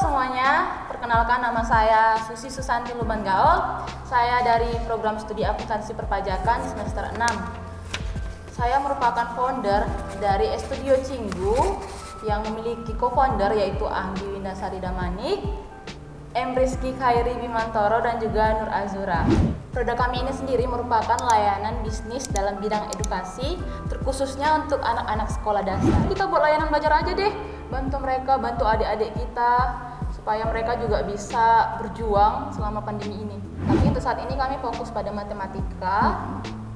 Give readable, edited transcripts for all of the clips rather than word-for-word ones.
semuanya, perkenalkan nama saya Susi Susanti Lumban Gaul. Saya dari program studi akuntansi perpajakan semester 6. Saya merupakan founder dari Studio Cinggu yang memiliki co-founder yaitu Anggi Windasari Damanik, M. Rizky Khairi Bimantoro, dan juga Nur Azura. Produk kami ini sendiri merupakan layanan bisnis dalam bidang edukasi, terkhususnya untuk anak-anak sekolah dasar. Kita buat layanan belajar aja deh, bantu mereka, bantu adik-adik kita, supaya mereka juga bisa berjuang selama pandemi ini. Tapi untuk saat ini kami fokus pada matematika,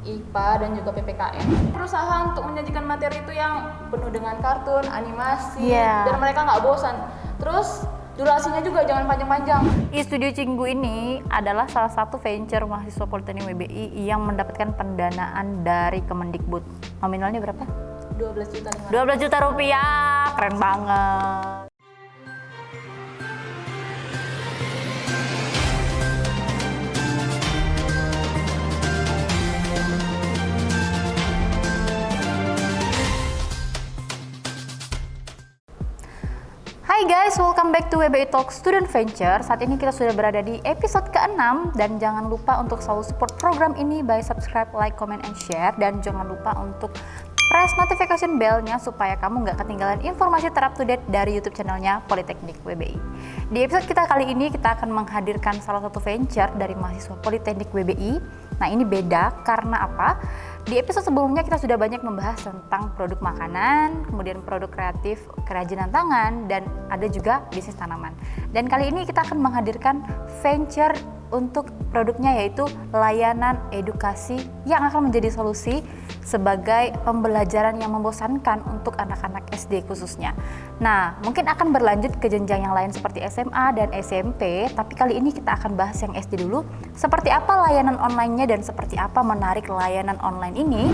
IPA, dan juga PPKN. Berusaha untuk menyajikan materi itu yang penuh dengan kartun, animasi, dan mereka nggak bosan. Terus durasinya juga jangan panjang-panjang. Studio Cinggu ini adalah salah satu venture mahasiswa Politeknik WBI yang mendapatkan pendanaan dari Kemendikbud. Nominalnya berapa? 12 juta. 12 juta rupiah, keren banget. Hai guys, welcome back to WBI Talk Student Venture. Saat ini kita sudah berada di episode ke-6 dan jangan lupa untuk selalu support program ini by subscribe, like, comment, and share, dan jangan lupa untuk press notification bell-nya supaya kamu nggak ketinggalan informasi ter up to date dari YouTube channelnya Politeknik WBI. Di episode kita kali ini kita akan menghadirkan salah satu venture dari mahasiswa Politeknik WBI. Nah, ini beda karena apa? Di episode sebelumnya kita sudah banyak membahas tentang produk makanan, kemudian produk kreatif, kerajinan tangan, dan ada juga bisnis tanaman. Dan kali ini kita akan menghadirkan venture untuk produknya yaitu layanan edukasi yang akan menjadi solusi sebagai pembelajaran yang membosankan untuk anak-anak SD khususnya. Nah, mungkin akan berlanjut ke jenjang yang lain seperti SMA dan SMP, tapi kali ini kita akan bahas yang SD dulu. Seperti apa layanan online-nya dan seperti apa menarik layanan online ini.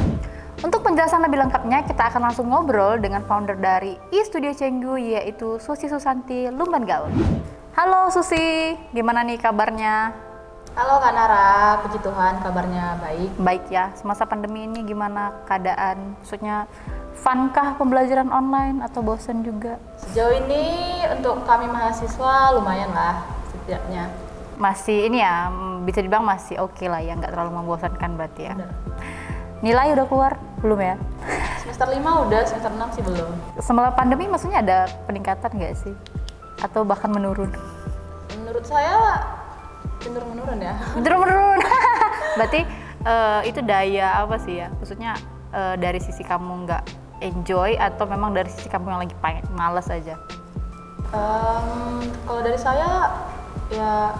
Untuk penjelasan lebih lengkapnya, kita akan langsung ngobrol dengan founder dari Studio Cinggu yaitu Susi Susanti Lumban Gaul. Halo Susi, gimana nih kabarnya? Halo Kak Nara, puji Tuhan kabarnya baik. Baik ya, semasa pandemi ini gimana keadaan? Maksudnya fun-kah pembelajaran online atau bosan juga? Sejauh ini untuk kami mahasiswa lumayan lah setidaknya. Masih ini ya, bisa dibilang masih oke lah ya, nggak terlalu membosankan berarti ya. Bener. Nilai udah keluar? Belum ya? Semester 5 udah, semester 6 sih belum. Setelah pandemi maksudnya ada peningkatan nggak sih? Atau bahkan menurun? Menurut saya cenderung menurun ya. Menurun. Berarti itu daya apa sih ya? Maksudnya dari sisi kamu nggak enjoy atau memang dari sisi kamu yang lagi males aja? Kalau dari saya ya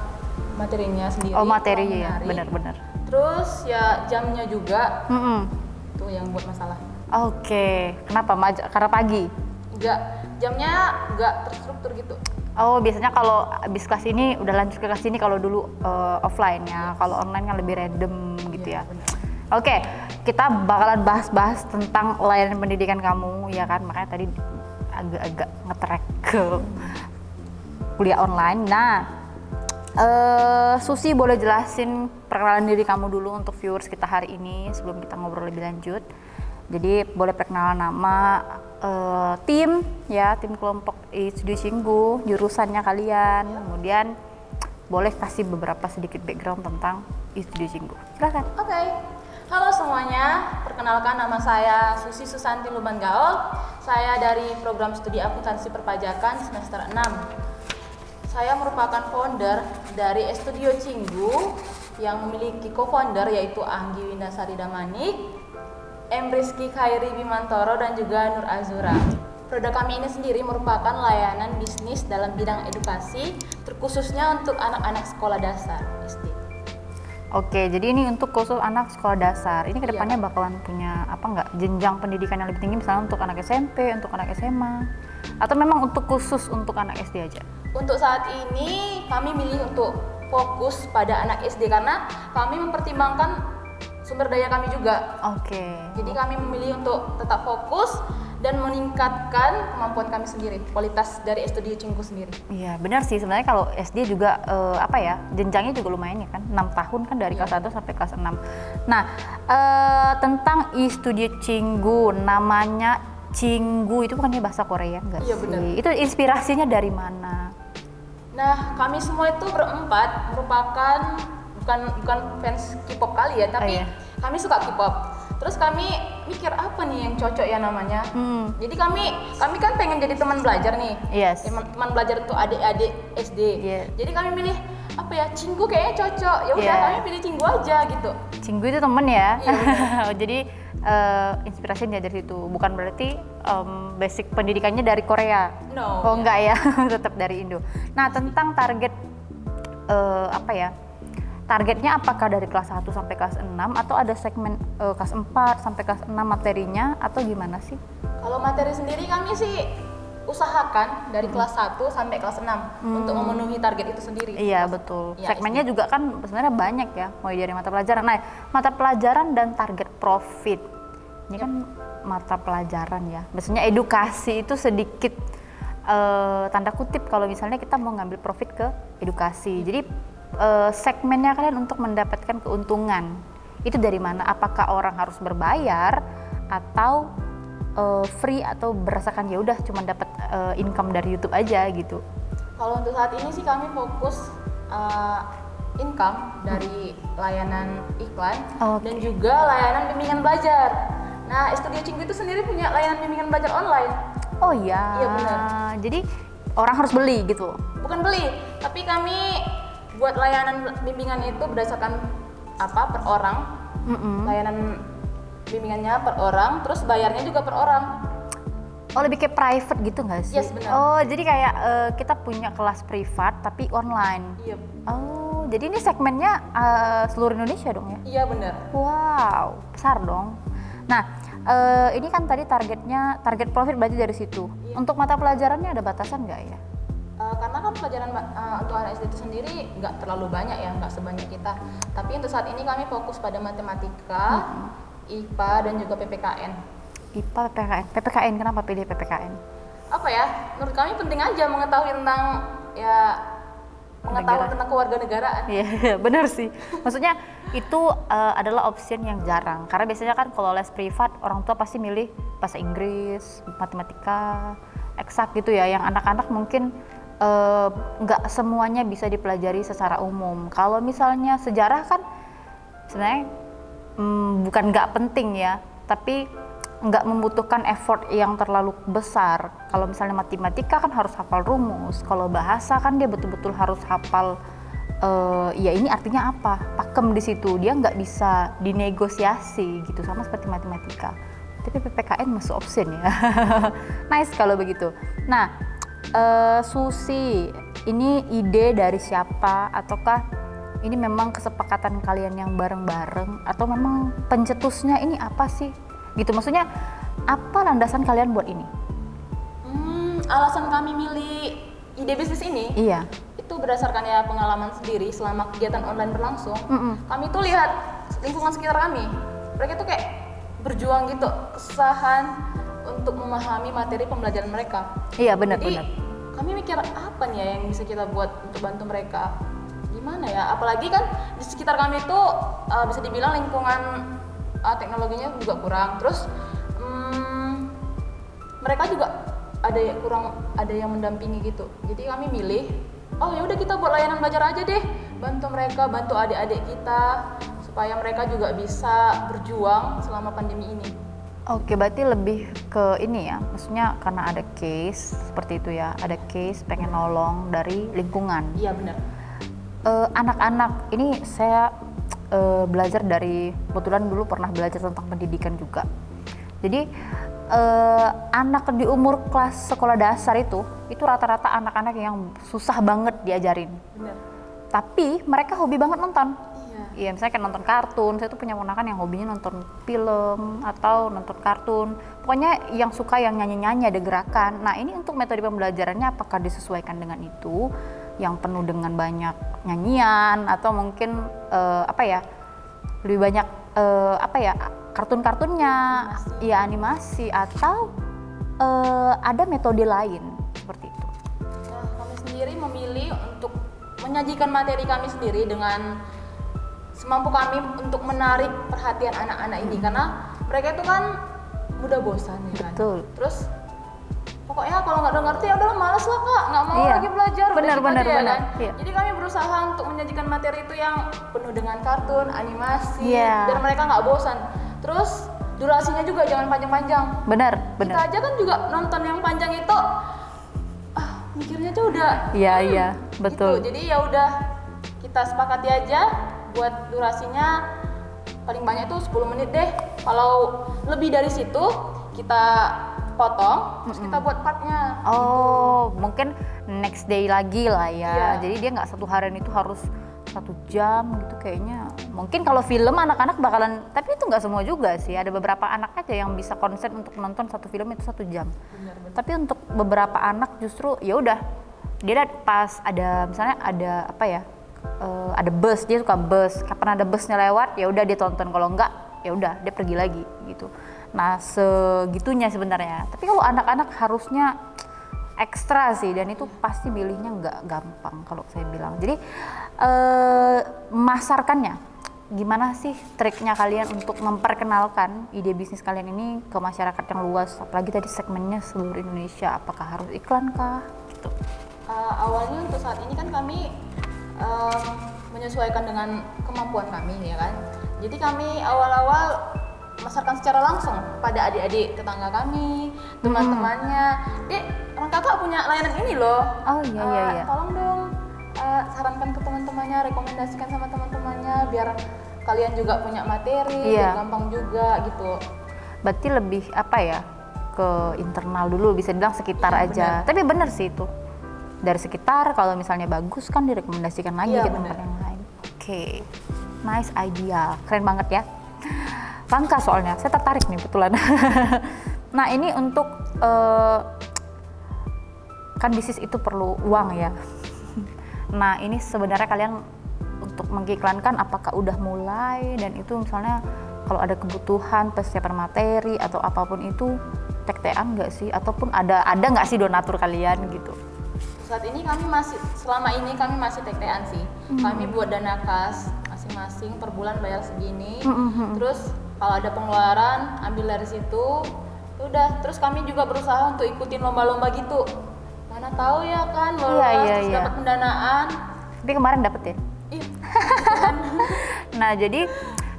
materinya sendiri. Oh, materinya ya, benar-benar. Terus ya jamnya juga. Itu yang buat masalah. Oke. Kenapa? Karena pagi? Enggak, jamnya enggak terstruktur gitu. Oh, biasanya kalau habis kelas ini udah lanjut ke kelas ini, kalau dulu offline ya. Kalau online kan lebih random gitu ya. Oke, kita bakalan bahas-bahas tentang layanan pendidikan kamu ya kan. Makanya tadi agak-agak nge-track ke kuliah online. Nah, Susi boleh jelasin perkenalan diri kamu dulu untuk viewers kita hari ini sebelum kita ngobrol lebih lanjut. Jadi boleh perkenalan nama, tim kelompok Studio Cinggu, jurusannya kalian, kemudian boleh kasih beberapa sedikit background tentang Studio Cinggu. Silakan. Oke. Halo semuanya, perkenalkan nama saya Susi Susanti Lumban Gaul. Saya dari program studi akuntansi perpajakan semester 6. Saya merupakan founder dari Studio Cinggu yang memiliki co-founder yaitu Anggi Windasari Damanik, M. Rizky Khairi Bimantoro, dan juga Nur Azura. Produk kami ini sendiri merupakan layanan bisnis dalam bidang edukasi, terkhususnya untuk anak-anak sekolah dasar SD. Oke, jadi ini untuk khusus anak sekolah dasar. Ini kedepannya bakalan punya jenjang pendidikan yang lebih tinggi, misalnya untuk anak SMP, untuk anak SMA, atau memang untuk khusus untuk anak SD aja? Untuk saat ini kami milih untuk fokus pada anak SD karena kami mempertimbangkan sumber daya kami juga. Oke. Jadi kami memilih untuk tetap fokus dan meningkatkan kemampuan kami sendiri, kualitas dari Studio Cinggu sendiri. Iya, benar sih. Sebenarnya kalau SD juga jenjangnya juga lumayan ya kan, 6 tahun kan dari kelas 1 sampai kelas 6. Nah, tentang Studio Cinggu, namanya Cinggu itu bukannya bahasa Korea enggak sih? Iya benar. Itu inspirasinya dari mana? Nah, kami semua itu berempat merupakan bukan fans K-pop kali ya, tapi iya. kami suka K-pop. Terus kami mikir apa nih yang cocok ya namanya. Jadi kami kan pengen jadi teman belajar nih. Yes. Teman belajar untuk adik-adik SD. Yeah. Jadi kami milih apa ya? Cinggu kayaknya cocok. Ya udah Yeah. kami pilih Cinggu aja gitu. Cinggu itu temen ya. Iya, Jadi inspirasinya dari situ. Bukan berarti basic pendidikannya dari Korea. No. Oh enggak ya, tetap dari Indo. Nah, tentang target apa ya? Targetnya apakah dari kelas 1 sampai kelas 6 atau ada segmen kelas 4 sampai kelas 6 materinya atau gimana sih? Kalau materi sendiri kami sih usahakan dari kelas 1 sampai kelas 6 untuk memenuhi target itu sendiri. Iya, betul. Ya, Segmennya juga kan sebenarnya banyak ya, mulai dari mata pelajaran. Nah, mata pelajaran dan target profit. Ini kan mata pelajaran ya. Biasanya edukasi itu sedikit tanda kutip kalau misalnya kita mau ngambil profit ke edukasi. Jadi segmennya kalian untuk mendapatkan keuntungan itu dari mana? Apakah orang harus berbayar atau free atau berdasarkan ya udah cuma dapat income dari YouTube aja gitu? Kalau untuk saat ini sih kami fokus income dari layanan iklan dan juga layanan bimbingan belajar. Nah, Studio Cinggu itu sendiri punya layanan bimbingan belajar online. Oh iya. Iya, benar. Jadi orang harus beli gitu. Bukan beli, tapi kami buat layanan bimbingan itu berdasarkan per orang. Layanan bimbingannya per orang, terus bayarnya juga per orang. Oh, lebih kayak private gitu nggak sih? Yes, benar. Oh, jadi kayak kita punya kelas privat tapi online. Iya. Oh, jadi ini segmennya seluruh Indonesia dong ya? Iya, benar. Wow, besar dong. Nah, ini kan tadi target profit berarti dari situ. Iya. Untuk mata pelajarannya ada batasan nggak ya? Karena kan pelajaran untuk anak SD itu sendiri nggak terlalu banyak ya, nggak sebanyak kita. Tapi untuk saat ini kami fokus pada matematika, IPA dan juga PPKN. IPA, PPKN, kenapa pilih PPKN? Apa ya? Menurut kami penting aja mengetahui tentang tentang kewarganegaraan. Iya, benar sih. Maksudnya itu adalah option yang jarang. Karena biasanya kan kalau les privat orang tua pasti milih bahasa Inggris, matematika, eksak gitu ya. Yang anak-anak mungkin nggak semuanya bisa dipelajari secara umum. Kalau misalnya sejarah kan sebenarnya bukan nggak penting ya, tapi nggak membutuhkan effort yang terlalu besar. Kalau misalnya matematika kan harus hafal rumus, kalau bahasa kan dia betul-betul harus hafal ya ini artinya apa, pakem di situ, dia nggak bisa dinegosiasi gitu, sama seperti matematika. Tapi PPKN masuk option ya. Nice kalau begitu. Nah, Susi, ini ide dari siapa ataukah ini memang kesepakatan kalian yang bareng-bareng atau memang pencetusnya ini apa sih? Gitu, maksudnya apa landasan kalian buat ini? Alasan kami milih ide bisnis ini itu berdasarkan ya pengalaman sendiri selama kegiatan online berlangsung. Kami tuh lihat lingkungan sekitar kami, mereka tuh kayak berjuang gitu, kesusahan untuk memahami materi pembelajaran mereka. Iya, benar. Jadi kami mikir apa nih ya yang bisa kita buat untuk bantu mereka? Gimana ya? Apalagi kan di sekitar kami itu bisa dibilang lingkungan teknologinya juga kurang. Terus mereka juga ada yang mendampingi gitu. Jadi kami milih, oh ya udah kita buat layanan belajar aja deh, bantu mereka, bantu adik-adik kita supaya mereka juga bisa berjuang selama pandemi ini. Oke, berarti lebih ke ini ya, maksudnya karena ada case seperti itu ya, ada case pengen nolong dari lingkungan. Iya, benar. Anak-anak ini saya belajar dari, kebetulan dulu pernah belajar tentang pendidikan juga. Jadi anak di umur kelas sekolah dasar itu rata-rata anak-anak yang susah banget diajarin. Benar. Tapi mereka hobi banget nonton. Iya, misalnya kayak nonton kartun. Saya tuh punya ponakan yang hobinya nonton film atau nonton kartun. Pokoknya yang suka yang nyanyi-nyanyi, ada gerakan. Nah, ini untuk metode pembelajarannya apakah disesuaikan dengan itu? Yang penuh dengan banyak nyanyian atau mungkin lebih banyak kartun-kartunnya, animasi atau ada metode lain seperti itu. Nah, kami sendiri memilih untuk menyajikan materi kami sendiri dengan semampu kami untuk menarik perhatian anak-anak ini, karena mereka itu kan mudah bosan ya kan. Betul. Terus pokoknya kalau nggak udah ngerti ya udah males lah kak, nggak mau lagi belajar. Udah Benar, gitu benar, aja ya benar. kan? Iya. Jadi kami berusaha untuk menyajikan materi itu yang penuh dengan kartun, animasi, Iya. biar mereka nggak bosan. Terus durasinya juga jangan panjang-panjang. Benar. Kita aja kan juga nonton yang panjang itu, mikirnya aja udah. Iya, betul. Gitu. Jadi ya udah kita sepakati aja buat durasinya paling banyak tuh 10 menit deh. Kalau lebih dari situ kita potong, terus kita buat partnya. Oh, mungkin next day lagi lah ya. Iya. Jadi dia nggak satu harian itu harus 1 jam gitu kayaknya. Mungkin kalau film anak-anak bakalan, tapi itu nggak semua juga sih. Ada beberapa anak aja yang bisa konsen untuk nonton satu film itu 1 jam. Benar. Tapi untuk beberapa anak justru ya udah dia pas ada misalnya ada apa ya, ada bus, dia suka bus. Kapan ada busnya lewat ya udah dia tonton, kalau enggak ya udah dia pergi lagi gitu. Nah segitunya sebenarnya. Tapi kalau anak-anak harusnya ekstra sih, dan itu pasti milihnya nggak gampang kalau saya bilang. Jadi memasarkannya, gimana sih triknya kalian untuk memperkenalkan ide bisnis kalian ini ke masyarakat yang luas, apalagi tadi segmennya seluruh Indonesia? Apakah harus iklan kah? Gitu. Awalnya untuk saat ini kan kami menyesuaikan dengan kemampuan kami ya kan. Jadi kami awal-awal memasarkan secara langsung pada adik-adik tetangga kami, teman-temannya. Dek, orang kakak punya layanan ini loh. Oh iya. Tolong dong sarankan ke teman-temannya, rekomendasikan sama teman-temannya biar kalian juga punya materi, biar gampang juga gitu. Berarti lebih apa ya, ke internal dulu, bisa bilang sekitar aja. Bener. Tapi bener sih itu. Dari sekitar, kalau misalnya bagus kan direkomendasikan lagi ke tempat yang lain. Oke. Nice idea. Keren banget ya. Langka soalnya, saya tertarik nih betulan. Nah ini untuk kan bisnis itu perlu uang ya. Nah ini sebenarnya kalian untuk mengiklankan apakah udah mulai, dan itu misalnya kalau ada kebutuhan persiapan materi atau apapun itu tek-tekan nggak sih, ataupun ada nggak sih donatur kalian gitu? Saat ini selama ini kami masih tek-tekan sih. Kami buat dana kas masing-masing per bulan bayar segini. Terus kalau ada pengeluaran ambil dari situ. Udah, terus kami juga berusaha untuk ikutin lomba-lomba gitu. Mana tahu ya kan lolos terus dapat pendanaan. Tapi kemarin dapet ya? Iya. Nah jadi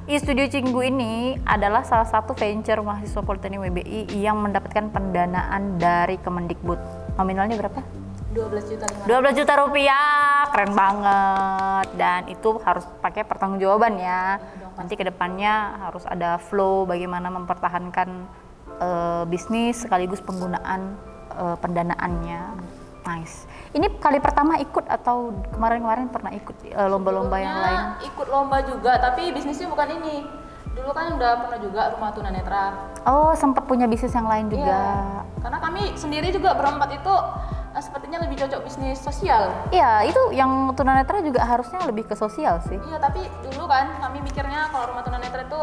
Studio Cinggu ini adalah salah satu venture mahasiswa Politeknik WBI yang mendapatkan pendanaan dari Kemendikbud. Nominalnya berapa? 12 juta rupiah, keren banget. Dan itu harus pakai pertanggungjawaban ya. Nanti kedepannya harus ada flow bagaimana mempertahankan bisnis sekaligus penggunaan pendanaannya. Nice. Ini kali pertama ikut atau kemarin-kemarin pernah ikut lomba-lomba yang lain? Ikut lomba juga, tapi bisnisnya bukan ini. Dulu kan udah pernah juga Rumah Tunanetra. Oh, sempat punya bisnis yang lain juga. Iya. Karena kami sendiri juga berempat itu sepertinya lebih cocok bisnis sosial. Iya, itu yang tunanetra juga harusnya lebih ke sosial sih. Iya, tapi dulu kan kami mikirnya kalau Rumah Tunanetra itu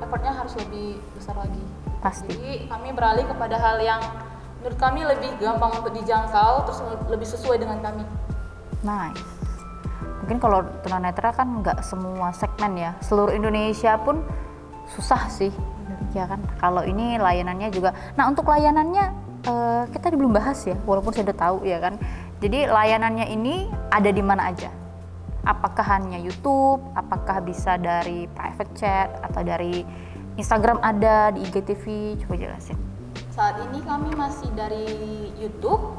effortnya harus lebih besar lagi. Pasti. Jadi kami beralih kepada hal yang menurut kami lebih gampang untuk dijangkau, terus lebih sesuai dengan kami. Nice. Mungkin kalau tunanetra kan nggak semua segmen ya, seluruh Indonesia pun susah sih, ya kan. Kalau ini layanannya juga. Nah untuk layanannya kita belum bahas ya, walaupun saya udah tahu ya kan. Jadi layanannya ini ada di mana aja? Apakah hanya YouTube? Apakah bisa dari private chat atau dari Instagram ada, di IGTV? Coba jelasin. Saat ini kami masih dari YouTube,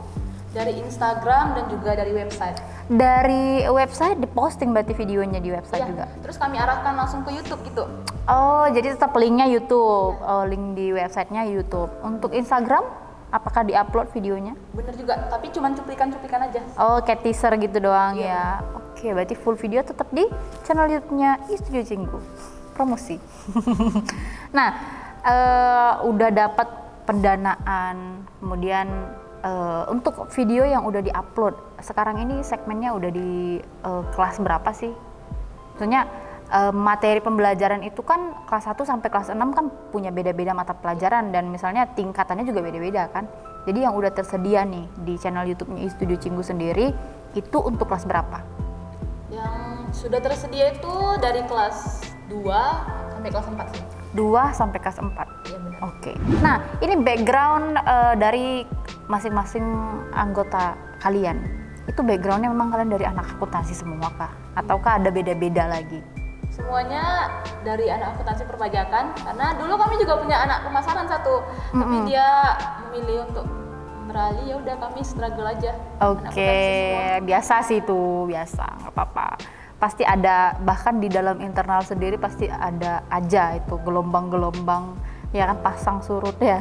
dari Instagram, dan juga dari website. Dari website diposting berarti videonya di website juga? Terus kami arahkan langsung ke YouTube gitu. Oh, jadi tetap linknya YouTube. Oh, link di websitenya YouTube. Untuk Instagram, apakah diupload videonya? Bener juga, tapi cuma cuplikan-cuplikan aja. Oh, kayak teaser gitu doang Iya. ya. Oke, berarti full video tetap di channel YouTube-nya Studio Cinggu. Promosi. Nah, udah dapat pendanaan, kemudian untuk video yang udah diupload, sekarang ini segmennya udah di kelas berapa sih? Maksudnya materi pembelajaran itu kan kelas 1 sampai kelas 6 kan punya beda-beda mata pelajaran, dan misalnya tingkatannya juga beda-beda kan. Jadi yang udah tersedia nih di channel YouTube-nya Studio Cinggu sendiri itu untuk kelas berapa? Yang sudah tersedia itu dari kelas 2 sampai kelas 4 sih. 2 sampai kelas 4. Iya benar. Oke. Nah, ini background dari masing-masing anggota kalian. Itu backgroundnya memang kalian dari anak akuntansi semua kah? Ataukah ada beda-beda lagi? Semuanya dari anak akuntansi perpajakan, karena dulu kami juga punya anak pemasaran satu, tapi dia memilih untuk beralih, ya udah kami struggle aja. Oke, biasa sih itu, biasa, nggak apa-apa. Pasti ada, bahkan di dalam internal sendiri pasti ada aja itu gelombang-gelombang, ya kan, pasang surut ya.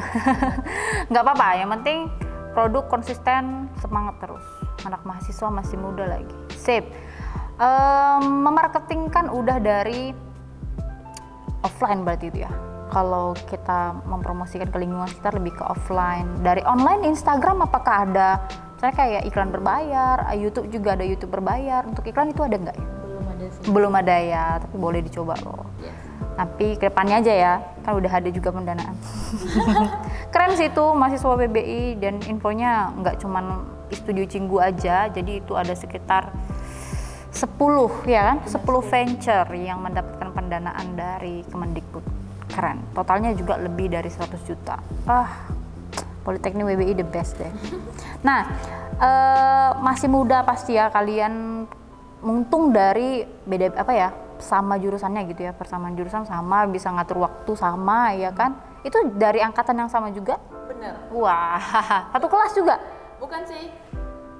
Nggak apa-apa, yang penting produk konsisten, semangat terus. Anak mahasiswa masih muda lagi. Sip. Memarketing kan udah dari offline berarti itu ya. Kalau kita mempromosikan ke lingkungan sekitar lebih ke offline. Dari online Instagram apakah ada, saya kayak iklan berbayar, YouTube juga ada YouTube berbayar. Untuk iklan itu ada nggak ya? Belum ada sih. Belum ada ya, tapi boleh dicoba loh. Yes. Tapi kedepannya aja ya, kan udah ada juga pendanaan. Keren sih itu mahasiswa BBI, dan infonya nggak cuman Studio Cinggu aja, jadi itu ada sekitar 10 ya kan, 10 venture yang mendapatkan pendanaan dari Kemendikbud. Keren, totalnya juga lebih dari 100 juta. Politeknik WBI the best deh. Nah, masih muda pasti ya kalian, untung dari beda apa ya, sama jurusannya gitu ya, persamaan jurusan sama, bisa ngatur waktu sama ya kan. Itu dari angkatan yang sama juga? Bener. Wah, satu kelas juga? Bukan sih,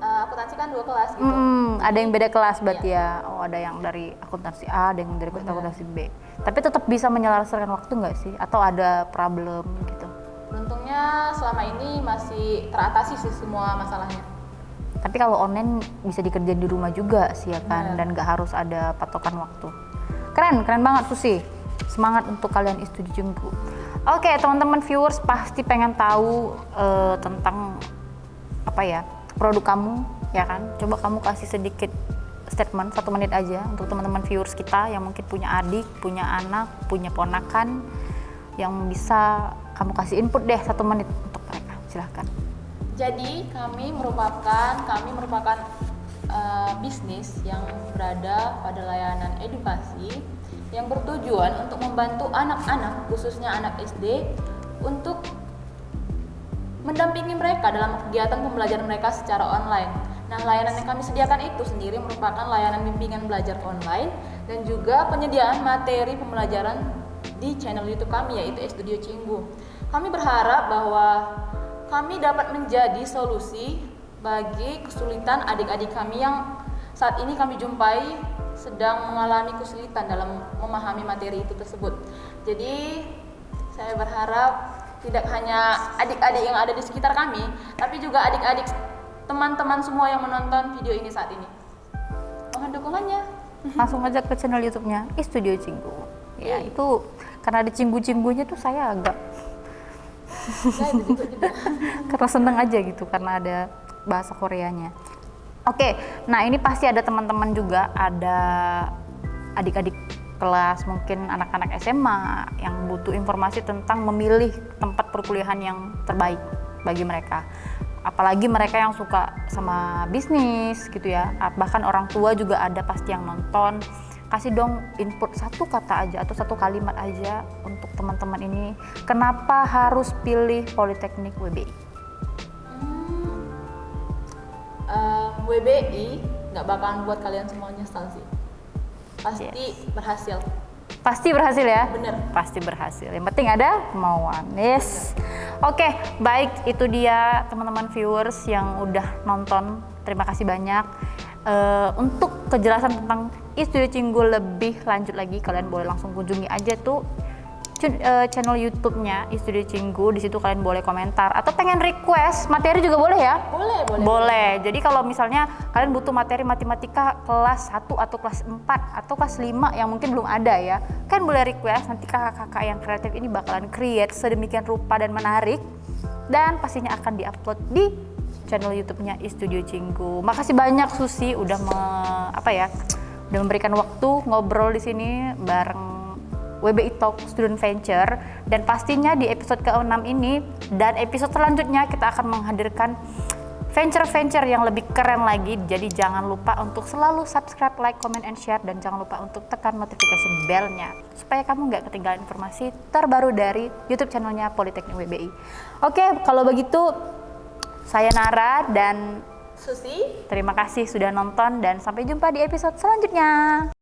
akuntansi kan 2 kelas gitu. Ada yang beda kelas berarti ya. Oh, ada yang dari akuntansi A, ada yang dari akuntansi B. Tapi tetap bisa menyelesaikan waktu nggak sih? Atau ada problem gitu? Beruntungnya selama ini masih teratasi sih semua masalahnya. Tapi kalau online bisa dikerjain di rumah juga sih ya kan, dan nggak harus ada patokan waktu. Keren banget Susi. Semangat untuk kalian Studio Cinggu. Oke, teman-teman viewers pasti pengen tahu tentang apa ya, produk kamu ya kan. Coba kamu kasih sedikit statement 1 menit aja untuk teman-teman viewers kita yang mungkin punya adik, punya anak, punya ponakan, yang bisa kamu kasih input deh 1 menit untuk mereka. Silahkan. Jadi kami merupakan bisnis yang berada pada layanan edukasi yang bertujuan untuk membantu anak-anak, khususnya anak SD, untuk mendampingi mereka dalam kegiatan pembelajaran mereka secara online. Nah, layanan yang kami sediakan itu sendiri merupakan layanan bimbingan belajar online dan juga penyediaan materi pembelajaran di channel YouTube kami, yaitu Studio Cinggu. Kami berharap bahwa kami dapat menjadi solusi bagi kesulitan adik-adik kami yang saat ini kami jumpai sedang mengalami kesulitan dalam memahami materi itu tersebut. Jadi saya berharap tidak hanya adik-adik yang ada di sekitar kami, tapi juga adik-adik teman-teman semua yang menonton video ini saat ini. Mohon dukungannya. Langsung aja ke channel YouTube-nya Studio Cinggu. Ya, itu karena ada cinggu-cinggunya tuh saya agak karena seneng aja gitu, karena ada bahasa Koreanya. Oke, nah ini pasti ada teman-teman juga, ada adik-adik kelas, mungkin anak-anak SMA yang butuh informasi tentang memilih tempat perkuliahan yang terbaik bagi mereka. Apalagi mereka yang suka sama bisnis gitu ya, bahkan orang tua juga ada pasti yang nonton. Kasih dong input 1 kata aja atau 1 kalimat aja untuk teman-teman ini, kenapa harus pilih Politeknik WBI? WBI nggak bakalan buat kalian semua nyesal sih. Pasti berhasil. Pasti berhasil ya? Bener. Pasti berhasil. Yang penting ada kemauan. Yes. Oke, baik, itu dia teman-teman viewers yang udah nonton. Terima kasih banyak. Untuk kejelasan tentang Studio Cinggu lebih lanjut lagi, kalian boleh langsung kunjungi aja tuh channel YouTube-nya Studio Cinggu. Di situ kalian boleh komentar atau pengen request materi juga boleh ya? Boleh. Jadi kalau misalnya kalian butuh materi matematika kelas 1 atau kelas 4 atau kelas 5 yang mungkin belum ada ya, kan boleh request. Nanti kakak-kakak yang kreatif ini bakalan create sedemikian rupa dan menarik, dan pastinya akan diupload di channel YouTube-nya Studio Cinggu. Makasih banyak Susi udah udah memberikan waktu ngobrol di sini bareng WBI Talk Student Venture, dan pastinya di episode ke-6 ini dan episode selanjutnya kita akan menghadirkan venture-venture yang lebih keren lagi. Jadi jangan lupa untuk selalu subscribe, like, comment, and share, dan jangan lupa untuk tekan notification bell-nya supaya kamu nggak ketinggalan informasi terbaru dari YouTube channelnya Politeknik WBI. Oke, kalau begitu saya Nara dan Susi. terima kasih sudah nonton dan sampai jumpa di episode selanjutnya.